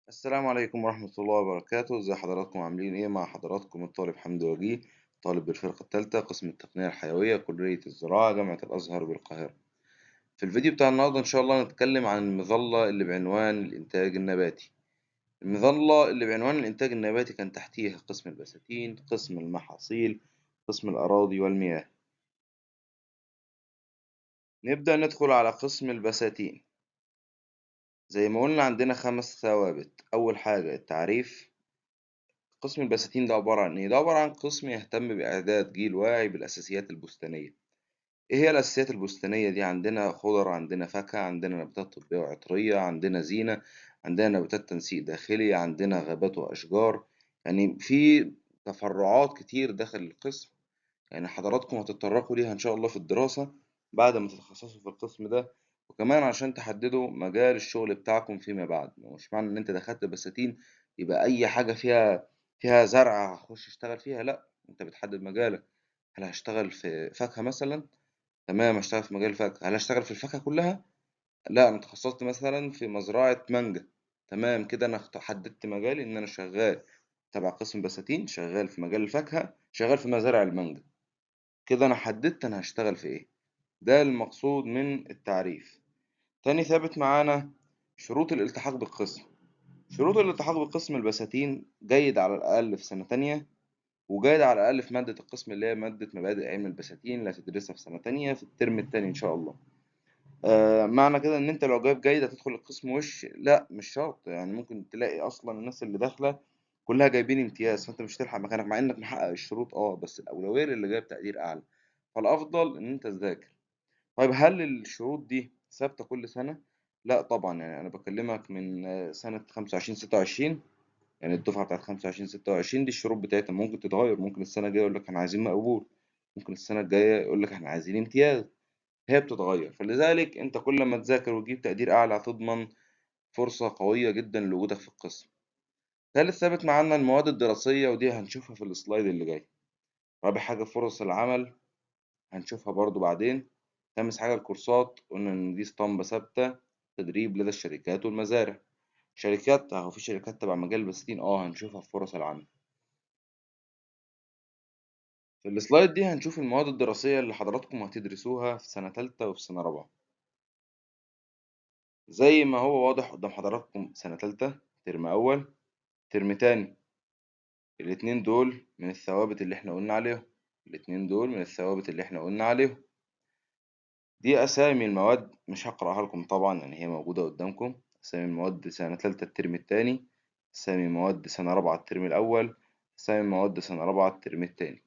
السلام عليكم ورحمة الله وبركاته، ازي حضراتكم عاملين ايه؟ مع حضراتكم الطالب حمدي وجيه، طالب بالفرقة الثالثة قسم التقنية الحيوية كلية الزراعة جامعة الأزهر بالقاهرة. في الفيديو بتاع النهاردة إن شاء الله نتكلم عن المظلة اللي بعنوان الإنتاج النباتي. المظلة اللي بعنوان الإنتاج النباتي كان تحتيها قسم البساتين، قسم المحاصيل، قسم الأراضي والمياه. نبدأ ندخل على قسم البساتين. زي ما قلنا عندنا 5 ثوابت. أول حاجة التعريف. قسم البساتين ده عبارة عن إيه؟ ده عبارة عن قسم يهتم بإعداد جيل واعي بالأساسيات البستانية. إيه هي الأساسيات البستانية دي؟ عندنا خضر، عندنا فاكهة، عندنا نباتات طبية وعطرية، عندنا زينة، عندنا نباتات تنسيق داخلي، عندنا غابات وأشجار. يعني في تفرعات كتير داخل القسم. يعني حضراتكم هتتطرقوا ليها إن شاء الله في الدراسة بعد ما تتخصصوا في القسم ده. وكمان عشان تحددوا مجال الشغل بتاعكم فيما بعد، مش معنى إن أنت دخلت بساتين يبقى أي حاجة فيها زرع هخش أشتغل فيها، لأ، أنت بتحدد مجالك. هل هشتغل في فاكهة مثلا؟ تمام، هشتغل في مجال الفاكهة. هل هشتغل في الفاكهة كلها؟ لأ، أنا اتخصصت مثلا في مزرعة مانجا. تمام كده، أنا حددت مجالي إن أنا شغال تبع قسم بساتين، شغال في مجال الفاكهة، شغال في مزارع المانجا. كده أنا حددت أنا هشتغل في إيه. ده المقصود من التعريف. تاني ثابت معانا شروط الالتحاق بالقسم. شروط الالتحاق بقسم البساتين: جيد على الأقل في سنة تانية، وجيد على الأقل في مادة القسم اللي هي مادة مبادئ علم البساتين اللي هتدرسها في سنة تانية في الترم التاني إن شاء الله. معنى كده إن أنت لو جايب جيد هتدخل القسم وش؟ لا، مش شرط. يعني ممكن تلاقي أصلا الناس اللي داخلة كلها جايبين امتياز، فأنت مش هتلحق مكانك مع إنك محقق الشروط، بس الأولوية للي جايب تقدير أعلى. فالأفضل إن أنت تذاكر. طيب هل الشروط دي ثابتة كل سنة؟ لا طبعا. يعني أنا بكلمك من سنة 25 26. يعني الدفعة بتاعت 25 26 دي الشروط بتاعتها ممكن تتغير. ممكن السنة الجاية يقول لك احنا عايزين مقبول، ممكن السنة الجاية يقول لك احنا عايزين امتياز. هي بتتغير. فلذلك انت كل ما تذاكر وتجيب تقدير اعلى هتضمن فرصة قوية جدا لوجودك في القسم. ثالث ثابت معانا المواد الدراسية، ودي هنشوفها في السلايد اللي جاي. رابع حاجة فرص العمل، هنشوفها برضو بعدين. خامس حاجة الكورسات، قلنا إن دي اسطمبة ثابتة. تدريب لدى الشركات والمزارع. شركات أهو، في شركات تبع مجال البساتين هنشوفها في فرص العمل. في السلايد دي هنشوف المواد الدراسية اللي حضراتكم هتدرسوها في سنة تالتة وفي سنة رابعة. زي ما هو واضح قدام حضراتكم، سنة تالتة ترم أول، ترم تاني. الاتنين دول من الثوابت اللي احنا قلنا عليهم. الاتنين دول من الثوابت اللي احنا قلنا عليهم. دي أسامي المواد، مش هقرأها لكم طبعا، يعني هي موجودة قدامكم. أسامي المواد سنة تالتة الترم التاني، أسامي مواد سنة رابعة الترم الأول، أسامي مواد سنة رابعة الترم التاني.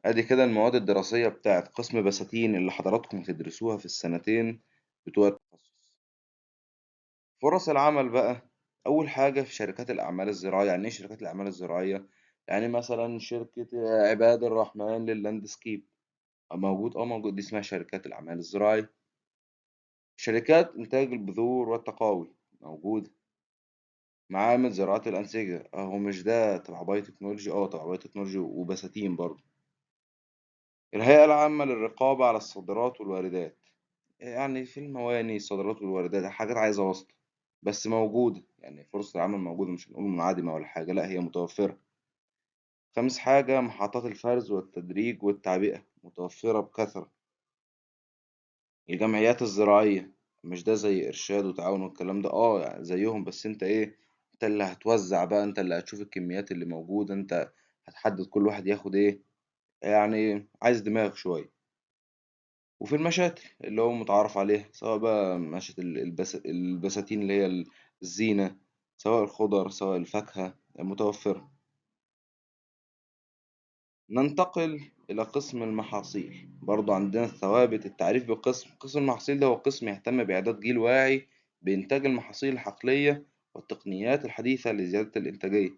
أدي كده المواد الدراسية بتاعت قسم بساتين اللي حضراتكم هتدرسوها في السنتين بتوع التخصص. فرص العمل بقى، أول حاجة في شركات الأعمال الزراعية. يعني إيه شركات الأعمال الزراعية؟ يعني مثلا شركة عباد الرحمن لللاندسكيب، موجود، دي اسمها شركات الأعمال الزراعية. شركات إنتاج البذور والتقاوي موجودة. معامل زراعة الأنسجة أهو، مش ده تبع باي تكنولوجي؟ تبع باي تكنولوجي وبساتين برضه. الهيئة العامة للرقابة على الصادرات والواردات، يعني في المواني الصادرات والواردات حاجات عايزة واسطة، بس موجودة. يعني فرصة العمل موجودة، مش هنقول منعدمة ولا حاجة، لا هي متوفرة. خامس حاجة محطات الفرز والتدريج والتعبئة متوفرة بكثرة. الجمعيات الزراعية، مش ده زي إرشاد وتعاون والكلام ده؟ يعني زيهم، بس انت ايه؟ انت اللي هتوزع بقى، انت اللي هتشوف الكميات اللي موجودة، انت هتحدد كل واحد ياخد ايه. يعني عايز دماغ شوية. وفي المشاتل اللي هو متعارف عليها، سواء بقى مشات البساتين اللي هي الزينة، سواء الخضر سواء الفاكهة متوفرة. ننتقل إلى قسم المحاصيل. برضو عندنا الثوابت. التعريف قسم المحاصيل ده هو قسم يهتم بإعداد جيل واعي بإنتاج المحاصيل الحقلية والتقنيات الحديثة لزيادة الإنتاجية.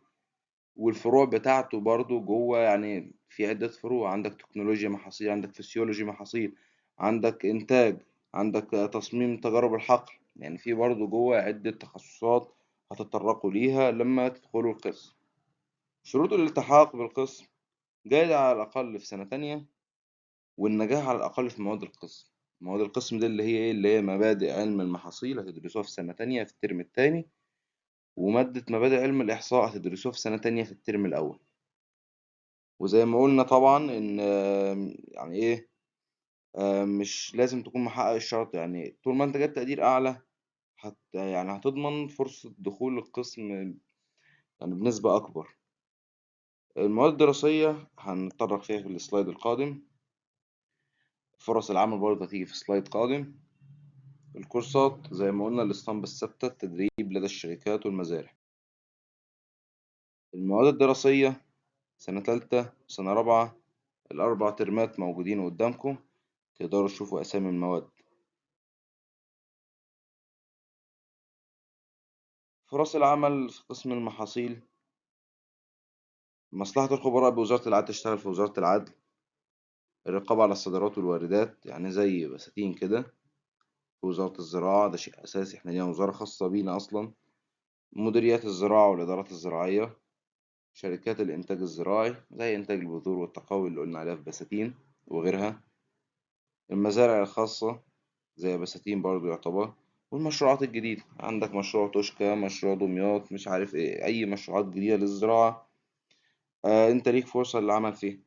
والفروع بتاعته برضو جوه، يعني في عدة فروع. عندك تكنولوجيا محاصيل، عندك فسيولوجي محاصيل، عندك إنتاج، عندك تصميم تجارب الحقل. يعني في برضو جوه عدة تخصصات هتتطرقوا ليها لما تدخلوا القسم. شروط الالتحاق بالقسم: جيد على الأقل في سنة تانية، والنجاح على الأقل في مواد القسم. مواد القسم دي اللي هي إيه؟ اللي هي مبادئ علم المحاصيل، هتدرسوها في سنة تانية في الترم التاني. ومادة مبادئ علم الإحصاء هتدرسوها في سنة تانية في الترم الأول. وزي ما قلنا طبعا إن يعني إيه، مش لازم تكون محقق الشرط، يعني طول ما أنت جايب تقدير أعلى يعني هتضمن فرصة دخول القسم يعني بنسبة أكبر. المواد الدراسية هنتطرق فيها في السلايد القادم. فرص العمل برضه هتيجي في سلايد قادم. الكورسات زي ما قلنا الاسطمبة الثابتة، التدريب لدى الشركات والمزارع. المواد الدراسية سنة تالتة سنة رابعة، الأربع ترمات موجودين قدامكم، تقدروا تشوفوا أسامي المواد. فرص العمل في قسم المحاصيل، مصلحة الخبراء بوزارة العدل تشتغل في وزارة العدل. الرقابة على الصادرات والواردات يعني زي بساتين كده في وزارة الزراعة، ده شيء أساسي، احنا لينا وزارة خاصة بينا أصلا. مديريات الزراعة والإدارات الزراعية. شركات الإنتاج الزراعي زي إنتاج البذور والتقاوي اللي قلنا عليها في بساتين وغيرها. المزارع الخاصة زي بساتين برضو يعتبر. والمشروعات الجديدة عندك مشروع توشكا، مشروع دمياط، مش عارف ايه، أي مشروعات جديدة للزراعة انت ليك فرصة للعمل فيها.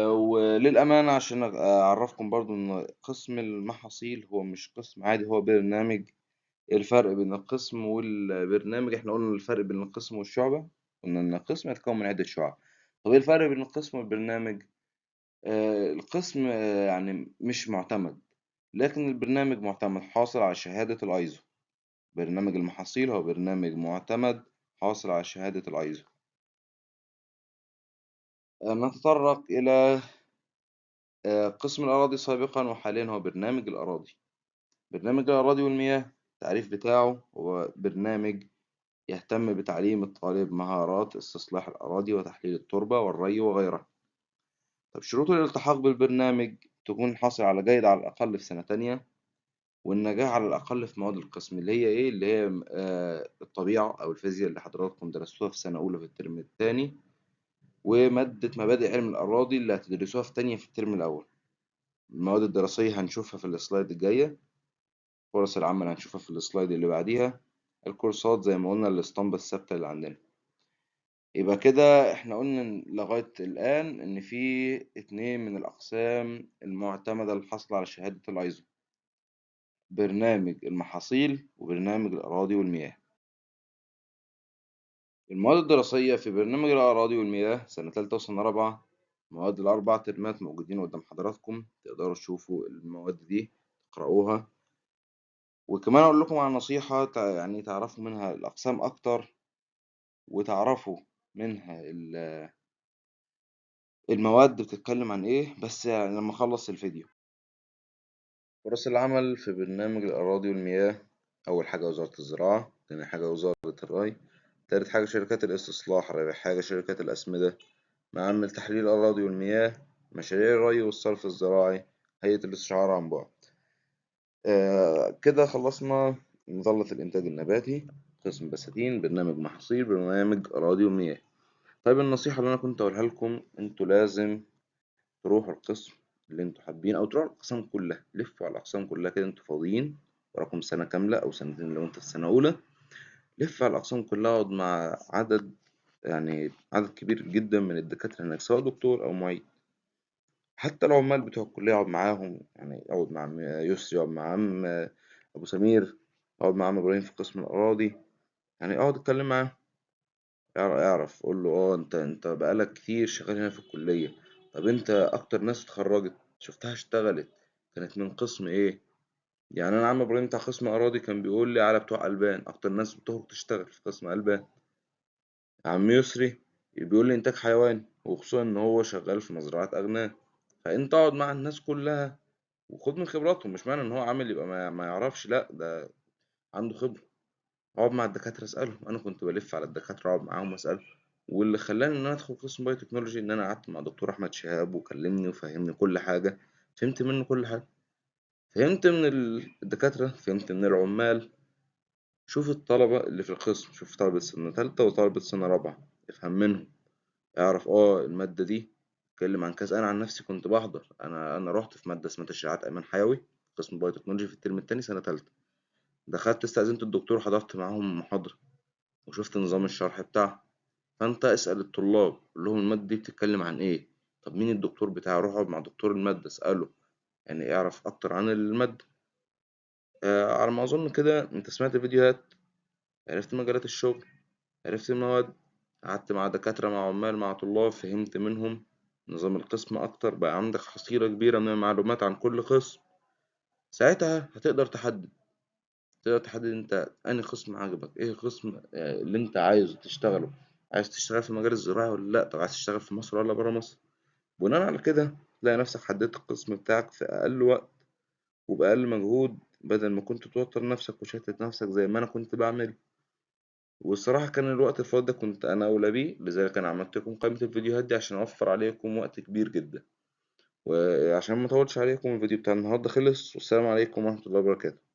وللأمانة عشان أعرفكم برضو إن قسم المحاصيل هو مش قسم عادي، هو برنامج. الفرق بين القسم والبرنامج، احنا قلنا الفرق بين القسم والشعبة، قلنا إن القسم يتكون من عدة شعب. طب ايه الفرق بين القسم والبرنامج؟ القسم يعني مش معتمد، لكن البرنامج معتمد حاصل على شهادة الايزو. برنامج المحاصيل هو برنامج معتمد حاصل على شهادة الايزو. نتطرق إلى قسم الأراضي سابقا وحاليا هو برنامج الأراضي. برنامج الأراضي والمياه، التعريف بتاعه هو برنامج يهتم بتعليم الطالب مهارات استصلاح الأراضي وتحليل التربة والري وغيرها. طب شروط الالتحاق بالبرنامج: تكون حاصل على جيد على الأقل في سنة تانية، والنجاح على الأقل في مواد القسم اللي هي إيه، اللي هي الطبيعة أو الفيزياء اللي حضراتكم درستوها في سنة أولى في الترم التاني، ومادة مبادئ علم الأراضي اللي هتدرسوها في تانية في الترم الأول. المواد الدراسية هنشوفها في السلايد الجاية. فرص العمل هنشوفها في السلايد اللي بعديها. الكورسات زي ما قلنا الاسطمبة الثابتة اللي عندنا. يبقى كده احنا قلنا لغاية الآن إن في اتنين من الأقسام المعتمدة للحصل على شهادة الأيزو: برنامج المحاصيل وبرنامج الأراضي والمياه. المواد الدراسية في برنامج الأراضي والمياه سنة تالتة وسنة رابعة، مواد الأربع ترمات موجودين قدام حضراتكم، تقدروا تشوفوا المواد دي تقرأوها. وكمان أقول لكم على نصيحة يعني تعرفوا منها الأقسام أكتر، وتعرفوا منها المواد بتتكلم عن إيه، بس يعني لما أخلص الفيديو. فرص العمل في برنامج الأراضي والمياه: أول حاجة وزارة الزراعة، تاني حاجة وزارة الري، تالت حاجة شركات الاستصلاح، رابع حاجة شركات الأسمدة، معامل تحليل الأراضي والمياه، مشاريع الري والصرف الزراعي، هيئة الاستشعار عن بعد. كده خلصنا مظلة الإنتاج النباتي، قسم بساتين، برنامج محاصيل، برنامج أراضي ومياه. طيب النصيحة اللي أنا كنت أقولها لكم: أنتوا لازم تروحوا القسم اللي أنتوا حابين، أو تروحوا الأقسام كلها، لفوا على الأقسام كلها كده، أنتوا فاضيين وراكم سنة كاملة أو سنتين لو أنت في سنة أولى. لف على الأقسام كلها، اقعد مع عدد كبير جدا من الدكاترة هناك، سواء دكتور أو معيد. حتى العمال بتوع الكلية اقعد معاهم، يعني اقعد مع عم يسري، اقعد مع عم أبو سمير، اقعد مع عم إبراهيم في قسم الأراضي، يعني اقعد اتكلم معاه. اعرف قول له انت بقالك كتير شغال هنا في الكلية. طب انت اكتر ناس اتخرجت شفتها اشتغلت كانت من قسم ايه؟ يعني انا عم ابراهيم بتاع قسم اراضي كان بيقول لي على بتوع البان اكتر ناس بتخرج تشتغل في قسم البان. عم يسري بيقول لي انتاج حيواني، وخصوصا ان هو شغال في مزرعة اغنام. فانت اقعد مع الناس كلها وخد من خبراتهم، مش معنى ان هو عامل يبقى ما يعرفش، لا ده عنده خبرة. اقعد مع الدكاترة اسألهم، انا كنت بلف على الدكاترة اقعد معاهم اسأل. واللي خلاني ان انا ادخل قسم بايو تكنولوجي ان انا قعدت مع دكتور احمد شهاب وكلمني وفهمني كل حاجة، فهمت منه كل حاجة، فهمت من الدكاترة، فهمت من العمال. شوف الطلبة اللي في القسم، شوف طلبة سنة تالتة وطلبة سنة رابعة، افهم منهم. اعرف المادة دي اتكلم عن كذا. انا عن نفسي كنت بحضر، انا رحت في مادة اسمها تشريعات امان حيوي، قسم بايو تكنولوجي في الترم التاني سنة تالتة. دخلت استأذنت الدكتور، حضرت معاهم المحاضرة وشفت نظام الشرح بتاعهم. فأنت اسأل الطلاب، قول لهم المادة دي بتتكلم عن إيه. طب مين الدكتور بتاعه؟ روح اقعد مع دكتور المادة اسأله، يعني اعرف أكتر عن المادة. على ما أظن كده أنت سمعت فيديوهات، عرفت مجالات الشغل، عرفت المواد، قعدت مع دكاترة مع عمال مع طلاب، فهمت منهم نظام القسم أكتر، بقى عندك حصيلة كبيرة من المعلومات عن كل قسم. ساعتها هتقدر تحدد انت انهي قسم عاجبك، ايه القسم اللي انت عايز تشتغله. عايز تشتغل في مجال الزراعة ولا لا؟ طب عايز تشتغل في مصر ولا برا مصر؟ بناء على كده تلاقي نفسك حددت القسم بتاعك في أقل وقت وبأقل مجهود، بدل ما كنت توتر نفسك وشتت نفسك زي ما أنا كنت بعمل. والصراحة كان الوقت الفاضي ده كنت أنا أولى بيه، لذلك أنا عملت لكم قائمة الفيديوهات دي عشان أوفر عليكم وقت كبير جدا. وعشان ما أطولش عليكم، الفيديو بتاع النهاردة خلص، والسلام عليكم ورحمة الله وبركاته.